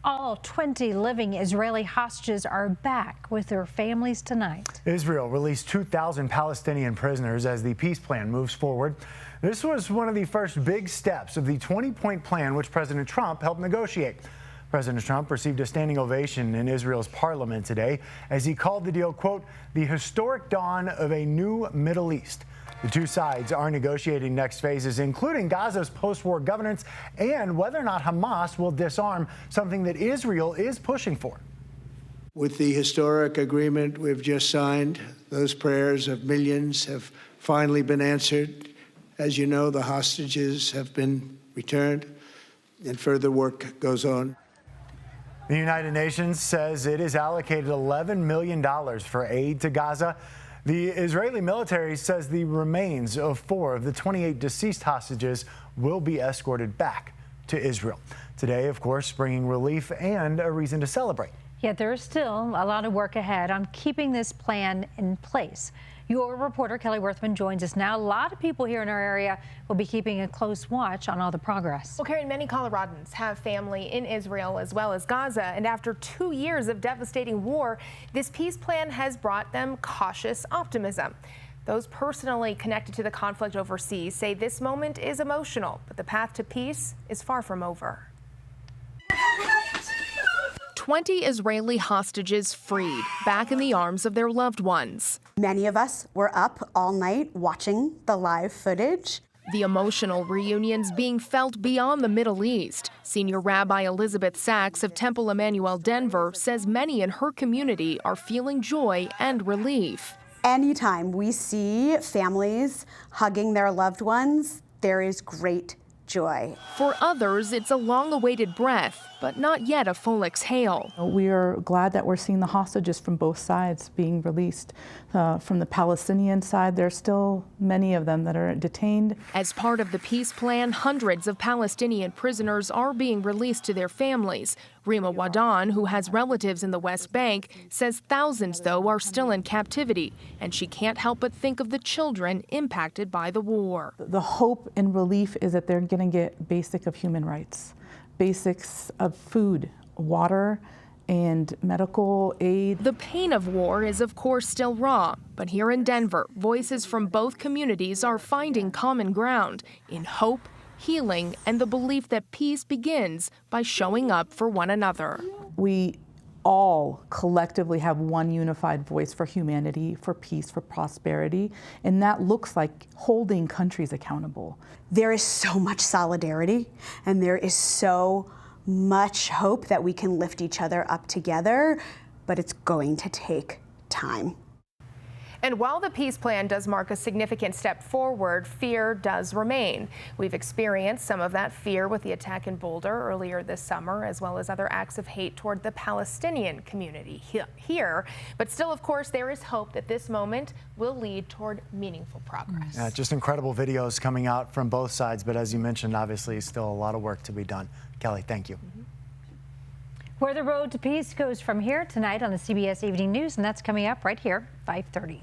All 20 living Israeli hostages are back with their families tonight. Israel released 2,000 Palestinian prisoners as the peace plan moves forward. This was one of the first big steps of the 20-point plan which President Trump helped negotiate. President Trump received a standing ovation in Israel's parliament today as he called the deal, quote, the historic dawn of a new Middle East. The two sides are negotiating next phases, including Gaza's post-war governance and whether or not Hamas will disarm, something that Israel is pushing for. With the historic agreement we've just signed, those prayers of millions have finally been answered. As you know, the hostages have been returned, and further work goes on. The United Nations says it has allocated $11 million for aid to Gaza. The Israeli military says the remains of 4 of the 28 deceased hostages will be escorted back to Israel. Today, of course, bringing relief and a reason to celebrate. Yet there is still a lot of work ahead on keeping this plan in place. Your reporter, Kelly Worthman, joins us now. A lot of people here in our area will be keeping a close watch on all the progress. Well, Karen, many Coloradans have family in Israel as well as Gaza, and after 2 years of devastating war, this peace plan has brought them cautious optimism. Those personally connected to the conflict overseas say this moment is emotional, but the path to peace is far from over. 20 Israeli hostages freed, back in the arms of their loved ones. Many of us were up all night watching the live footage. The emotional reunions being felt beyond the Middle East. Senior Rabbi Elizabeth Sachs of Temple Emmanuel Denver says many in her community are feeling joy and relief. Anytime we see families hugging their loved ones, there is great joy. For others, it's a long-awaited breath, but not yet a full exhale. We are glad that we're seeing the hostages from both sides being released. From the Palestinian side, there's still many of them that are detained. As part of the peace plan, hundreds of Palestinian prisoners are being released to their families. Rima Wadan, who has relatives in the West Bank, says thousands, though, are still in captivity, and she can't help but think of the children impacted by the war. The hope and relief is that they're going to get basic of human rights, basics of food, water, and medical aid. The pain of war is, of course, still raw, but here in Denver, voices from both communities are finding common ground in hope, healing, and the belief that peace begins by showing up for one another. We all collectively have one unified voice for humanity, for peace, for prosperity, and that looks like holding countries accountable. There is so much solidarity, and there is so much hope that we can lift each other up together, but it's going to take time. And while the peace plan does mark a significant step forward, fear does remain. We've experienced some of that fear with the attack in Boulder earlier this summer, as well as other acts of hate toward the Palestinian community here. But still, of course, there is hope that this moment will lead toward meaningful progress. Yeah, just incredible videos coming out from both sides, but as you mentioned, obviously still a lot of work to be done. Kelly, thank you. Where the road to peace goes from here tonight on the CBS Evening News, and that's coming up right here, 5:30.